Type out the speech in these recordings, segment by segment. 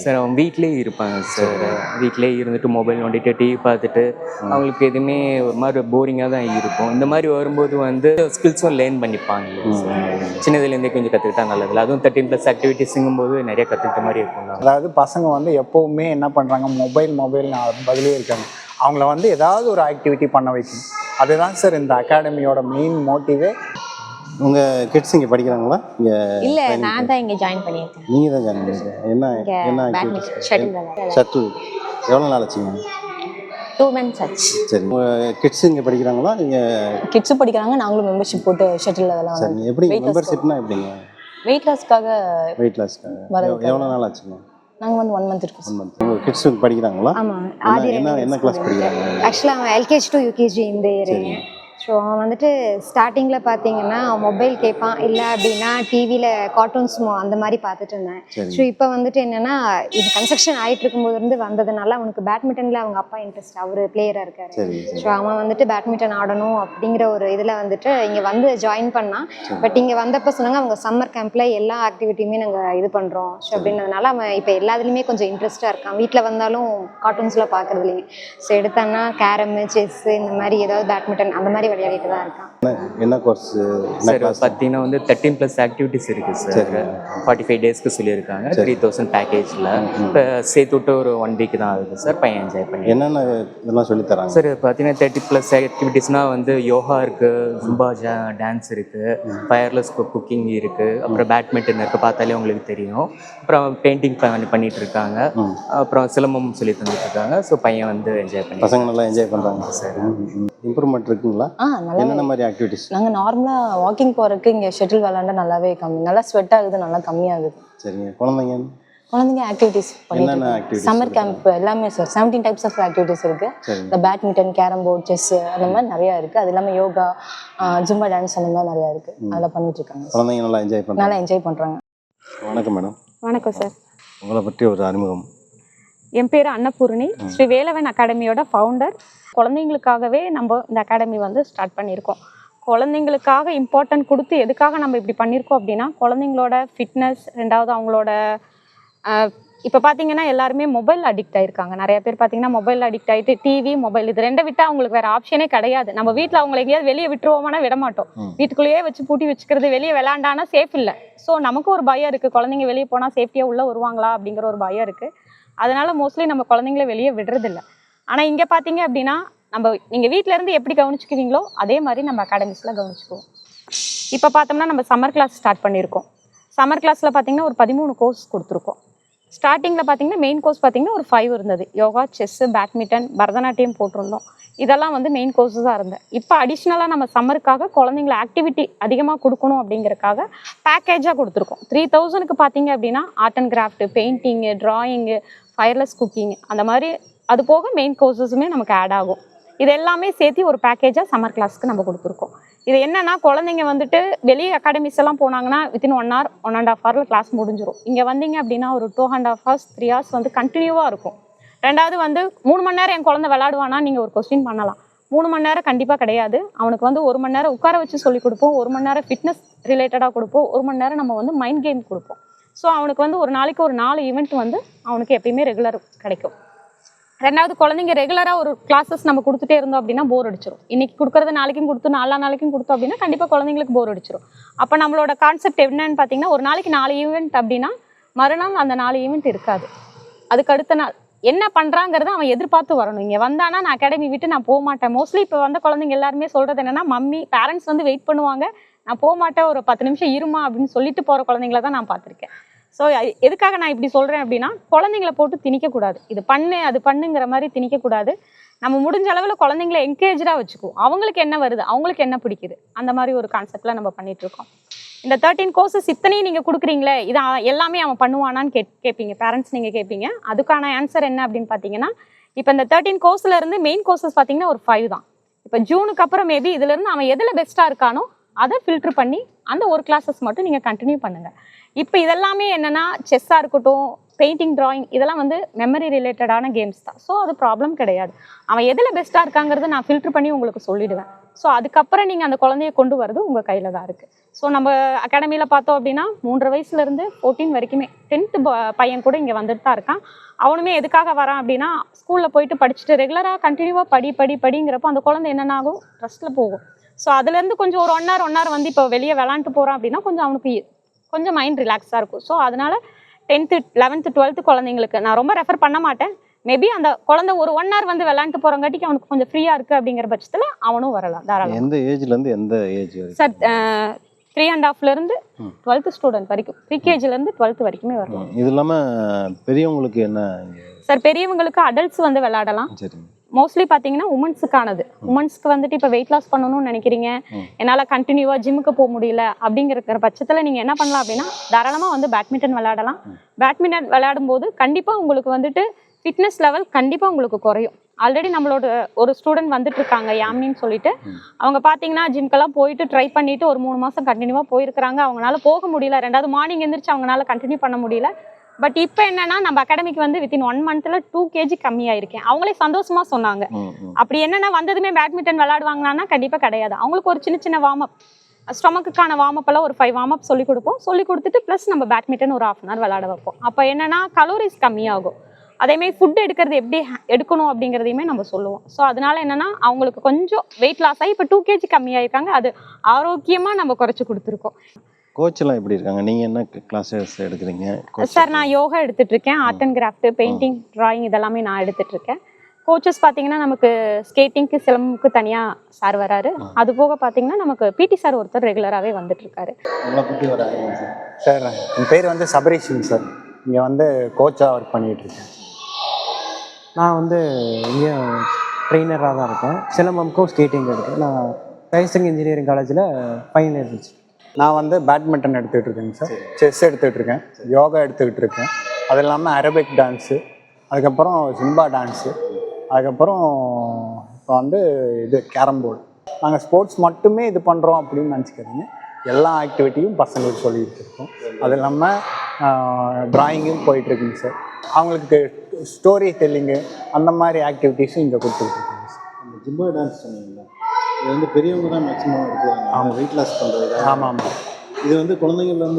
Sir அவங்க வீட்லேயே இருப்பாங்க சார். வீட்லேயே இருந்துட்டு மொபைல் நோண்டிட்டு டிவி பார்த்துட்டு அவங்களுக்கு எதுவுமே ஒரு மாதிரி போரிங்காக தான் இருக்கும். இந்த மாதிரி வரும்போது வந்து ஸ்கில்ஸும் லேர்ன் பண்ணிப்பாங்க சார். சின்னதுலேருந்தே கொஞ்சம் கற்றுக்கிட்டா நல்லதில்ல. அதுவும் 13+ ஆக்டிவிட்டிஸுங்கும் போது நிறைய கற்றுக்கிட்ட மாதிரி இருக்கும். அதாவது பசங்க வந்து எப்போவுமே என்ன பண்ணுறாங்க, மொபைல் பதிலே இருக்காங்க. அவங்கள வந்து ஏதாவது ஒரு ஆக்டிவிட்டி பண்ண வைக்கணும். அதுதான் சார் இந்த அகாடமியோட மெயின் மோட்டிவே. உங்கள் கிட்ஸ் இங்கே படிக்கிறாங்களா? இங்கே இல்லை, நான் தான் இங்கே ஜாயின் பண்ணியிருக்கேன். நீங்கள் தான் ஜாயின் பண்ணியிருக்கேன். என்ன ஆக்டிவிட்டி? ஷட்டில். எவ்வளோ நாள் ஆச்சுங்க? 2 months ஆச்சு. சரி, உங்கள் கிட்ஸ் இங்கே படிக்கிறாங்களா? நீங்கள் கிட்ஸும் படிக்கிறாங்க, நாங்களும் மெம்பர்ஷிப் போட்டு ஷட்டில் அதெல்லாம். சரி, எப்படி மெம்பர்ஷிப்னா எப்படிங்க? வெயிட் லாஸ்க்காக. எவ்வளோ நாள் ஆச்சுங்க? நாங்கள் வந்து 1 month இருக்கோம். 1 month. உங்கள் கிட்ஸ் படிக்கிறாங்களா? ஆமாம். என்ன கிளாஸ் படிக்கிறாங்க? ஆக்சுவலாக அவன் LKG to UKG இந்த ஏரியா. ஸோ அவன் வந்துட்டு ஸ்டார்டிங்கில் பார்த்தீங்கன்னா மொபைல் கேட்பான், இல்லை அப்படின்னா டிவியில் கார்ட்டூன்ஸ் அந்த மாதிரி பார்த்துட்டு இருந்தேன். ஸோ இப்போ வந்துட்டு என்னென்னா, இது கன்ஸ்ட்ரக்ஷன் ஆகிட்டு இருக்கும்போது இருந்து வந்ததுனால அவனுக்கு பேட்மிண்டனில் அவங்க அப்பா இன்ட்ரெஸ்ட், அவர் பிளேயராக இருக்காரு. ஸோ அவன் வந்துட்டு பேட்மிண்டன் ஆடணும் அப்படிங்கிற ஒரு இதில் வந்துட்டு இங்கே வந்து ஜாயின் பண்ணான். பட் இங்கே வந்தப்போ சொன்னாங்க அவங்க சம்மர் கேம்பில் எல்லா ஆக்டிவிட்டியுமே நாங்கள் இது பண்ணுறோம். ஸோ அப்படின்றதுனால அவன் இப்போ எல்லாத்துலேயுமே கொஞ்சம் இன்ட்ரெஸ்ட்டாக இருக்கான். வீட்டில் வந்தாலும் கார்ட்டூன்ஸில் பார்க்குறது இல்லைங்க. ஸோ எடுத்தான்னா கேரமு, செஸ்ஸு, இந்த மாதிரி ஏதாவது பேட்மிண்டன் அந்த மாதிரி விளையாடிட்டு தான் இருக்கான். என்ன கோர்ஸ் சார்? பார்த்தீங்கன்னா வந்து 13+ ஆக்டிவிட்டிஸ் இருக்குது சார். 45 டேஸ்க்கு சொல்லியிருக்காங்க. 3000 பேக்கேஜில். இப்போ சேர்த்து விட்டு ஒரு 1 வீக் தான் ஆகுது சார். பையன் என்ஜாய் பண்ணி என்னென்ன இதெல்லாம் சொல்லித்தராங்க சார்? பார்த்தீங்கன்னா 30+ ஆக்டிவிட்டிஸ்னால் வந்து யோகா இருக்குது, ஜும்பா டான்ஸ் இருக்குது, ஃபயர்லெஸ் குக்கிங் இருக்குது, அப்புறம் பேட்மிண்டன் இருக்குது, பார்த்தாலே உங்களுக்கு தெரியும். அப்புறம் பெயிண்டிங் பண்ணிட்டு இருக்காங்க, அப்புறம் சிலம்பம் சொல்லி தந்துட்டு இருக்காங்க. ஸோ பையன் வந்து என்ஜாய் பண்ணி, பசங்க நல்லா என்ஜாய் பண்ணுறாங்க சார். இம்ப்ரூவ்மெண்ட் இருக்குங்களா? என்னென்ன மாதிரி ஆக்டிவிட்டிஸ்? நாங்கள் நார்மலாக வாக்கிங் போகிறதுக்கு இங்கே ஷட்டில் விளாண்டா நல்லாவே நல்லா ஸ்வெட் ஆகுது, நல்லா கம்மியாகுது. சரிங்க. குழந்தைங்க ஆக்டிவிட்டிஸ் பண்ணிட்டு சம்மர் கேம்ப் எல்லாமே சார். 17 types ஆஃப் ஆக்டிவிட்டிஸ் இருக்குது. இந்த பேட்மிண்டன், கேரம் போர்டு, செஸ் அந்த மாதிரி நிறையா இருக்குது. அது இல்லாமல் யோகா, ஜும்பா டான்ஸ் அந்த மாதிரி நிறையா இருக்குது. அதெல்லாம் பண்ணிட்டு இருக்காங்க. குழந்தைங்க நல்லா என்ஜாய் பண்ணுறாங்க. வணக்கம் மேடம். வணக்கம் சார். உங்களை பற்றி ஒரு அறிமுகம். என் பேர் அன்னபூர்ணி, ஸ்ரீ வேலவன் அகாடமியோட ஃபவுண்டர். குழந்தைங்களுக்காகவே நம்ம இந்த அகாடமி வந்து ஸ்டார்ட் பண்ணியிருக்கோம். குழந்தைங்களுக்காக இம்பார்ட்டன்ட் கொடுத்து எதுக்காக நம்ம இப்படி பண்ணியிருக்கோம் அப்படின்னா, குழந்தைங்களோட ஃபிட்னஸ், ரெண்டாவது அவங்களோட இப்போ பார்த்தீங்கன்னா எல்லாருமே மொபைல் அடிக்ட் ஆகிருக்காங்க. நிறைய பேர் பார்த்தீங்கன்னா மொபைல் அடிக்ட் ஆகிட்டு டிவி, மொபைல் இது ரெண்டை விட்டால் அவங்களுக்கு வேறு ஆப்ஷனே கிடையாது. நம்ம வீட்டில் அவங்களை எங்கேயாவது வெளியே விட்டுருவோம்னா விட மாட்டோம். வீட்டுக்குள்ளேயே வச்சு பூட்டி வச்சுக்கிறது, வெளியே விளாண்டானா சேஃப் இல்லை. ஸோ நமக்கு ஒரு பயம் இருக்குது, குழந்தைங்க வெளியே போனால் சேஃப்டியாக உள்ளே வருவாங்களா அப்படிங்கிற ஒரு பயம் இருக்குது. அதனால மோஸ்ட்லி நம்ம குழந்தைங்கள வெளியே விடுறதில்ல. ஆனால் இங்கே பார்த்தீங்க அப்படின்னா நீங்கள் வீட்டிலேருந்து எப்படி கவனிச்சுக்குவீங்களோ அதே மாதிரி நம்ம அகாடமிஸில் கவனிச்சுக்குவோம். இப்போ பார்த்தோம்னா நம்ம சம்மர் கிளாஸ் ஸ்டார்ட் பண்ணியிருக்கோம். சம்மர் கிளாஸில் பார்த்தீங்கன்னா ஒரு 13 கோர்ஸ் கொடுத்துருக்கோம். ஸ்டார்டிங்கில் பார்த்தீங்கன்னா மெயின் கோர்ஸ் பார்த்தீங்கன்னா ஒரு 5 இருந்தது. யோகா, செஸ்ஸு, பேட்மிண்டன், பரதநாட்டியம் போட்டிருந்தோம். இதெல்லாம் வந்து மெயின் கோர்ஸஸாக இருந்தது. இப்போ அடிஷ்னலாக நம்ம சம்மருக்காக குழந்தைங்களை ஆக்டிவிட்டி அதிகமாக கொடுக்கணும் அப்படிங்கிறதுக்காக பேக்கேஜாக கொடுத்துருக்கோம். 3000க்கு பார்த்தீங்க அப்படின்னா art and craft, painting, drawing, wireless cooking அந்த மாதிரி, அது போக மெயின் கோர்ஸஸுமே நமக்கு ஆட் ஆகும். இது எல்லாமே சேர்த்து ஒரு பேக்கேஜாக சம்மர் கிளாஸ்க்கு நம்ம கொடுத்துருக்கோம். இது என்னென்னா, குழந்தைங்க வந்துட்டு வெளியே அகாடமிஸ் எல்லாம் போனாங்கன்னா வித்தின் 1 hour 1.5 hour கிளாஸ் முடிஞ்சிடும். இங்கே வந்தீங்க அப்படின்னா ஒரு 2.5 hours 3 hours வந்து கண்டினியூவாக இருக்கும். ரெண்டாவது வந்து 3 மணி நேரம் என் குழந்தை விளாடுவானா நீங்கள் ஒரு கொஸ்டின் பண்ணலாம். 3 மணி நேரம் கண்டிப்பாக கிடையாது. அவனுக்கு வந்து 1 மணி நேரம் உட்கார வச்சு சொல்லி கொடுப்போம், 1 மணி நேரம் ஃபிட்னஸ் ரிலேட்டடாக கொடுப்போம், 1 மணி நேரம் நம்ம வந்து மைண்ட் கேம் கொடுப்போம். ஸோ அவனுக்கு வந்து ஒரு நாளைக்கு ஒரு 4 ஈவெண்ட் வந்து அவனுக்கு எப்பயுமே ரெகுலர் கிடைக்கும். ரெண்டாவது, குழந்தைங்க ரெகுலராக ஒரு கிளாஸஸ் நம்ம கொடுத்துட்டே இருந்தோம் அப்படின்னா போர் அடிச்சிடும். இன்றைக்கி கொடுக்குறது நாளைக்கும் கொடுத்து 4 நாளைக்கும் கொடுத்தோம் அப்படின்னா கண்டிப்பாக குழந்தைங்களுக்கு போர் அடிச்சிடும். அப்போ நம்மளோட கான்செப்ட் என்னன்னு பார்த்தீங்கன்னா, ஒரு நாளைக்கு 4 ஈவெண்ட் அப்படின்னா மறுநாள் அந்த 4 ஈவெண்ட் இருக்காது. அதுக்கு அடுத்த நாள் என்ன பண்ணுறாங்கிறத அவன் எதிர்பார்த்து வரணும். இங்கே வந்தானா நான் அகாடமி விட்டு நான் போக மாட்டேன். மோஸ்ட்லி இப்போ வந்த குழந்தைங்க எல்லாருமே சொல்கிறது என்னென்னா, பேரண்ட்ஸ் வந்து வெயிட் பண்ணுவாங்க, நான் போக மாட்டேன், ஒரு 10 நிமிஷம் இருமா அப்படின்னு சொல்லிட்டு போகிற குழந்தைங்கள தான் நான் பார்த்துருக்கேன். ஸோ எதுக்காக நான் இப்படி சொல்கிறேன் அப்படின்னா, குழந்தைங்கள போட்டு திணிக்கக்கூடாது. இது பண்ணு அது பண்ணுங்கிற மாதிரி திணிக்கக்கூடாது. நம்ம முடிஞ்ச அளவில் குழந்தைங்கள என்கரேஜாக வச்சுக்குவோம். அவங்களுக்கு என்ன வருது, அவங்களுக்கு என்ன பிடிக்குது, அந்த மாதிரி ஒரு கான்செப்டில் நம்ம பண்ணிகிட்ருக்கோம். இந்த 13 கோர்சஸ் இத்தனையும் நீங்கள் கொடுக்குறீங்களே, இது எல்லாமே அவன் பண்ணுவானான்னு கேட்பீங்க, பேரண்ட்ஸ் நீங்கள் கேட்பீங்க. அதுக்கான ஆன்சர் என்ன அப்படின்னு பார்த்தீங்கன்னா, இப்போ இந்த 13 கோர்ஸில் இருந்து மெயின் கோர்சஸ் பார்த்தீங்கன்னா ஒரு 5 தான். இப்போ ஜூனுக்கு அப்புறம் மேபி இதுலேருந்து அவன் எதில் பெஸ்ட்டாக இருக்கானோ அதை ஃபில்டர் பண்ணி அந்த ஒரு கிளாஸஸ் மட்டும் நீங்கள் கண்டினியூ பண்ணுங்கள். இப்போ இதெல்லாமே என்னென்னா, செஸ்ஸாக இருக்கட்டும், பெயிண்டிங், ட்ராயிங், இதெல்லாம் வந்து மெமரி ரிலேட்டடான கேம்ஸ் தான். ஸோ அது ப்ராப்ளம் கிடையாது. அவன் எதில் பெஸ்ட்டாக இருக்காங்கிறத நான் ஃபில்டர் பண்ணி உங்களுக்கு சொல்லிவிடுவேன். ஸோ அதுக்கப்புறம் நீங்கள் அந்த குழந்தைய கொண்டு வரது உங்கள் கையில் தான் இருக்குது. ஸோ நம்ம அகாடமியில் பார்த்தோம் அப்படின்னா 3.5 வயசுலேருந்து 14 வரைக்குமே 10th பையன் கூட இங்கே வந்துட்டு தான் இருக்கான். அவனுமே எதுக்காக வரான் அப்படின்னா ஸ்கூலில் போயிட்டு படிச்சுட்டு ரெகுலராக கண்டினியூவாக படிங்கிறப்போ அந்த குழந்தை என்னென்ன ஆகும், ட்ரெஸ்ட்டில் போகும். ஸோ அதுலேருந்து கொஞ்சம் ஒரு 1 hour வந்து இப்போ வெளியே விளாண்டுட்டு போகிறான் அப்படின்னா கொஞ்சம் அவனுக்கு கொஞ்சம் மைண்ட் ரிலாக்ஸாக இருக்கும். ஸோ அதனால 10th 11th 12th குழந்தைங்களுக்கு நான் ரொம்ப ரெஃபர் பண்ண மாட்டேன். மேபி அந்த குழந்தை ஒரு 1 hour வந்து விளாண்டுட்டு போகிறங்காட்டிக்கு அவனுக்கு கொஞ்சம் ஃப்ரீயாக இருக்குது அப்படிங்கிற பட்சத்தில் அவனும் வரலாம் தாராளம். எந்த ஏஜ்லேருந்து எந்த ஏஜ் சார் 3.5 12th ஸ்டூடெண்ட் வரைக்கும், ப்ரீகேஜிலேருந்து 12th வரைக்குமே வரலாம். இது இல்லாமல் பெரியவங்களுக்கு என்ன? சார் பெரியவங்களுக்கு அடல்ட்ஸ் வந்து விளையாடலாம். சரி. மோஸ்ட்லி பார்த்தீங்கன்னா உமன்ஸுக்கானது. உமன்ஸ்க்கு வந்துட்டு இப்போ வெயிட் லாஸ் பண்ணணும்னு நினைக்கிறீங்க, என்னால் கண்டினியூவாக ஜிம்முக்கு போக முடியல அப்படிங்கிற பட்சத்தில் நீங்கள் என்ன பண்ணலாம் அப்படின்னா தாராளமாக வந்து பேட்மிண்டன் விளையாடலாம். பேட்மிண்டன் விளையாடும் போது கண்டிப்பாக உங்களுக்கு வந்துட்டு ஃபிட்னஸ் லெவல் கண்டிப்பாக உங்களுக்கு குறையும். ஆல்ரெடி நம்மளோட ஒரு ஸ்டூடெண்ட் வந்துட்டு இருக்காங்க யாமினின்னு சொல்லிட்டு. அவங்க பார்த்தீங்கன்னா ஜிம்க்கெல்லாம் போயிட்டு ட்ரை பண்ணிட்டு ஒரு 3 மாதம் கண்டினியூவாக போயிருக்கிறாங்க. அவங்களால போக முடியல, 2வது மார்னிங் எழுந்திரிச்சு அவங்களால கண்டினியூ பண்ண முடியல. பட் இப்போ என்னன்னா நம்ம அகாடமிக்கு வந்து வித்தின் 1 monthல 2 kg கம்மியாயிருக்கேன். அவங்களே சந்தோஷமா சொன்னாங்க. அப்படி என்னன்னா வந்ததுமே பேட்மிண்டன் விளையாடுவாங்களான்னா கண்டிப்பாக கிடையாது. அவங்களுக்கு ஒரு சின்ன வார்ம் அப், ஸ்டொமக்குக்கான வார்ம் அப் எல்லாம் ஒரு 5 வார்ம் அப் சொல்லி கொடுப்போம். சொல்லி கொடுத்துட்டு ப்ளஸ் நம்ம பேட்மிண்டன் ஒரு 1/2 hour விளையாட வைப்போம். அப்போ என்னன்னா கலோரிஸ் கம்மியாகும். அதேமாதிரி ஃபுட் எடுக்கிறது எப்படி எடுக்கணும் அப்படிங்கிறதையுமே நம்ம சொல்லுவோம். ஸோ அதனால என்னன்னா அவங்களுக்கு கொஞ்சம் வெயிட் லாஸ் ஆகி இப்போ 2 kg கம்மியாயிருக்காங்க. அது ஆரோக்கியமாக நம்ம குறைச்சி கொடுத்துருக்கோம். கோச்செல்லாம் எப்படி இருக்காங்க? நீங்கள் என்ன கிளாஸஸ் எடுக்கிறீங்க? சார் நான் யோகா எடுத்துட்டு இருக்கேன், art and craft, painting, drawing இதெல்லாமே நான் எடுத்துட்டு இருக்கேன். கோச்சஸ் பார்த்தீங்கன்னா நமக்கு ஸ்கேட்டிங்க்கு சிலம்புக்கு தனியாக சார் வராரு. அது போக பார்த்தீங்கன்னா நமக்கு பிடி சார் ஒருத்தர் ரெகுலராகவே வந்துட்டு இருக்காரு. சார் என் பேர் வந்து சபரீஷன் சார். இங்கே வந்து கோச்சாக ஒர்க் பண்ணிகிட்டு இருக்கேன். நான் வந்து இங்கே ட்ரெயினராக தான் இருக்கேன். சிலம்பம்க்கும் ஸ்கேட்டிங் இருக்கேன். நான் ரைசிங் இன்ஜினியரிங் காலேஜில் ஃபைனல் இயர் படிச்சிருக்கேன். நான் வந்து பேட்மிண்டன் எடுத்துகிட்டு இருக்கேங்க சார், செஸ் எடுத்துகிட்டு இருக்கேன், யோகா எடுத்துக்கிட்டு இருக்கேன். அது இல்லாமல் அரபிக் டான்ஸு, அதுக்கப்புறம் ஜிம்பா டான்ஸு, அதுக்கப்புறம் இப்போ வந்து இது கேரம் போர்டு. நாங்கள் ஸ்போர்ட்ஸ் மட்டுமே இது பண்ணுறோம் அப்படின்னு நினச்சிக்கிறீங்க. எல்லா ஆக்டிவிட்டியும் பசங்களுக்கு சொல்லிகிட்டு இருக்கோம். அது இல்லாமல் ட்ராயிங்கும் போயிட்டுருக்குங்க சார். அவங்களுக்கு ஸ்டோரி டெல்லிங்கு அந்த மாதிரி ஆக்டிவிட்டீஸும் இங்கே கொடுத்துட்ருக்கோங்க சார். அந்த ஜிம்பா டான்ஸ் சொன்னீங்களா, இது வந்து பெரியவங்க தான் மேக்ஸிமம் எடுக்கிறாங்க. ஆமாம், வெயிட் லாஸ் பண்ணுறது. ஆமாம். இது வந்து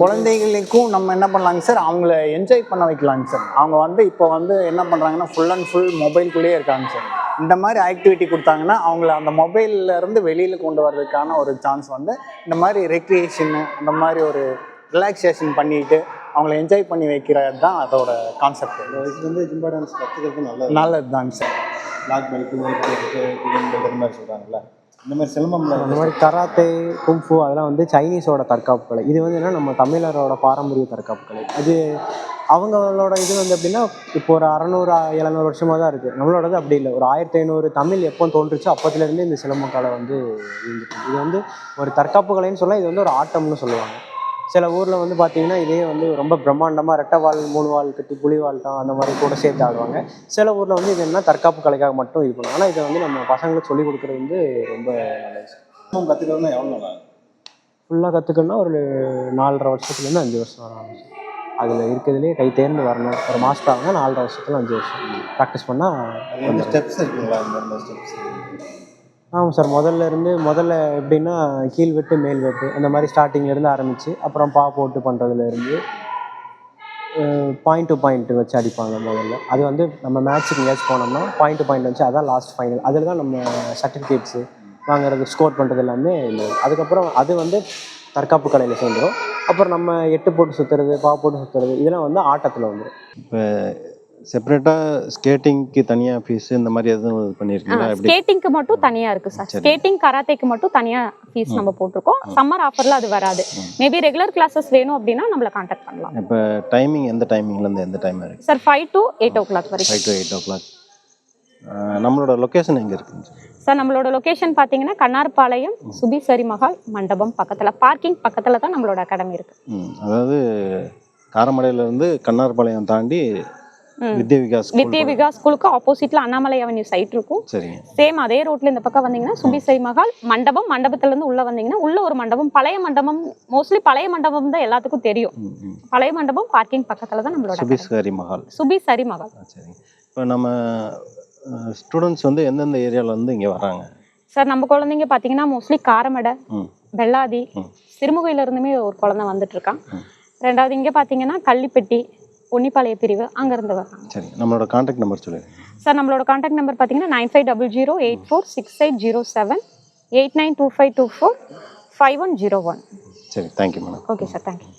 குழந்தைகளுக்கும் நம்ம என்ன பண்ணலாங்க சார், அவங்கள என்ஜாய் பண்ண வைக்கலாங்க சார். அவங்க வந்து இப்போ வந்து என்ன பண்ணுறாங்கன்னா ஃபுல் அண்ட் ஃபுல் மொபைல்குள்ளேயே இருக்காங்க சார். இந்த மாதிரி ஆக்டிவிட்டி கொடுத்தாங்கன்னா அவங்கள அந்த மொபைல்லேருந்து வெளியில் கொண்டு வர்றதுக்கான ஒரு சான்ஸ் வந்து இந்த மாதிரி ரெக்ரியேஷனு அந்த மாதிரி ஒரு ரிலாக்ஸேஷன் பண்ணிட்டு அவங்கள என்ஜாய் பண்ணி வைக்கிறது தான் அதோட கான்செப்ட். இந்த வயசுல வந்து ஜிம்பா டான்ஸ் கற்றுக்கிறது நல்லது தாங்க சார். பிளாக் பெல்ட் மாதிரி சொல்கிறாங்கல்ல, இந்த மாதிரி சிலம்பம்ல அந்த மாதிரி கராத்தே, கும்ஃபு அதெல்லாம் வந்து சைனீஸோட தற்காப்பு கலை. இது வந்து என்ன நம்ம தமிழரோட பாரம்பரிய தற்காப்பு கலை. அது அவங்களோட இது வந்து எப்படின்னா இப்போ ஒரு 600-700 வருஷமாக தான் இருக்குது. நம்மளோடது அப்படி இல்லை. ஒரு 1500 தமிழ் எப்போ தோன்றுச்சோ அப்போத்துலேருந்து இந்த சிலம்ப கலை வந்து இருந்துச்சு. இது வந்து ஒரு தற்காப்பு கலைன்னு சொல்லலாம். இது வந்து ஒரு ஆட்டம்னு சொல்லுவாங்க. சில ஊரில் வந்து பார்த்தீங்கன்னா இதே வந்து ரொம்ப பிரம்மாண்டமாக 2 வால் 3 வால் கட்டி புலி வாழ்த்தான் அந்த மாதிரி கூட சேர்த்து ஆடுவாங்க. சில ஊரில் வந்து இது என்ன தற்காப்பு கலைக்காக மட்டும் இது பண்ணுவாங்க. ஆனால் இதை வந்து நம்ம பசங்களுக்கு சொல்லிக் கொடுக்குறது வந்து ரொம்ப நல்ல விஷயம். கற்றுக்கிறதுனா எவ்வளோ நல்லா ஃபுல்லாக கற்றுக்கணுன்னா ஒரு 4.5 வருஷத்துலேருந்து 5 வருஷம் வரும். அதில் இருக்கிறதுலே கை தேர்ந்து வரணும். ஒரு மாஸ்டர் ஆகுனா 4.5 வருஷத்துல 5 வருஷம் ப்ராக்டிஸ் பண்ணால் ஸ்டெப்ஸ் இருக்குங்களா? இந்த ஸ்டெப்ஸ் ஆமாம் சார். முதல்ல எப்படின்னா கீழ் வெட்டு மேல் வெட்டு அந்த மாதிரி ஸ்டார்டிங்லேருந்து ஆரம்பித்து அப்புறம் பா போட்டு பண்ணுறதுலேருந்து பாயிண்ட் டு பாயிண்ட் வச்சு அடிப்பாங்க முதல்ல. அது வந்து நம்ம மேட்ச்சுக்கு எங்கேயாச்சும் போனோம்னா பாயிண்ட் டு பாயிண்ட் வச்சு அதான் லாஸ்ட் ஃபைனல். அதில் தான் நம்ம சர்டிஃபிகேட்ஸு வாங்குறது, ஸ்கோர் பண்ணுறது எல்லாமே இல்லை. அதுக்கப்புறம் அது வந்து தற்காப்பு கலையில் சேர்ந்துடும். அப்புறம் நம்ம 8 போட்டு சுற்றுறது, பா போட்டு சுற்றுறது இதெல்லாம் வந்து ஆட்டத்தில் வந்துடும். இப்போ செப்பரேட்டாக ஸ்கேட்டிங்க்கு தனியாக ஃபீஸ் இந்த மாதிரி எதுவும் இது பண்ணியிருக்கீங்களா? ஸ்கேட்டிங்க்கு மட்டும் தனியாக இருக்குது சார். ஸ்கேட்டிங் கராத்தேக்கு மட்டும் தனியாக ஃபீஸ் நம்ம போட்டிருக்கோம். சம்மர் ஆஃபரில் அது வராது. மேபி ரெகுலர் கிளாஸஸ் வேணும் அப்படின்னா நம்மளை கான்டாக்ட் பண்ணலாம். இப்போ டைமிங் எந்த டைமிங்லேருந்து எந்த டைம் இருக்குது சார்? 5 to 8 o'clock வரைக்கும். 5 to 8 o'clock. நம்மளோட லொக்கேஷன் எங்கே இருக்குங்க சார்? நம்மளோட லொக்கேஷன் பார்த்தீங்கன்னா கண்ணார்பாளையம் சுபிசரி மஹால் மண்டபம் பக்கத்தில், பார்க்கிங் பக்கத்தில் தான் நம்மளோட அகாடமி இருக்குது. அதாவது காரமடையிலேருந்து கண்ணார்பாளையம் தாண்டி வித்யா விகாஸ் ஸ்கூலுக்கு ஆப்போசிட்ல அண்ணாமலை அவென்யூ சைட் இருக்கும். சரிங்க. சேம் அதே ரோட்ல இந்த பக்கம் வந்தீங்கன்னா சுபிசரி மஹால் மண்டபம், மண்டபத்துல இருந்து உள்ள வந்தீங்கன்னா உள்ள ஒரு மண்டபம், பழைய மண்டபம், மோஸ்ட்லி பழைய மண்டபம் தான் எல்லாத்துக்கும் தெரியும். பழைய மண்டபம் பார்க்கிங் பக்கத்துல தான் நம்மளோட சுபிசரி மஹால். சரிங்க. இப்போ நம்ம ஸ்டூடெண்ட்ஸ் வந்து எந்தெந்த ஏரியால இருந்து இங்கே வராங்க? சார் நம்ம குழந்தைங்க பார்த்தீங்கன்னா மோஸ்ட்லி காரமடை, வெள்ளாதி சிறுமுகையில இருந்துமே ஒரு குழந்தை வந்துட்டு இருக்கான். ரெண்டாவது இங்கே பார்த்தீங்கன்னா கள்ளிப்பட்டி பொன்னிப்பாளைய பிரிவு அங்கேருந்து வர்றாங்க. சரி, நம்மளோட கான்டாக்ட் நம்பர் சொல்லுங்கள். சார் நம்மளோட கான்டாக்ட் நம்பர் பார்த்தீங்கன்னா 9500846807 8925245101. சரி, thank you madam. Okay sir, thank you.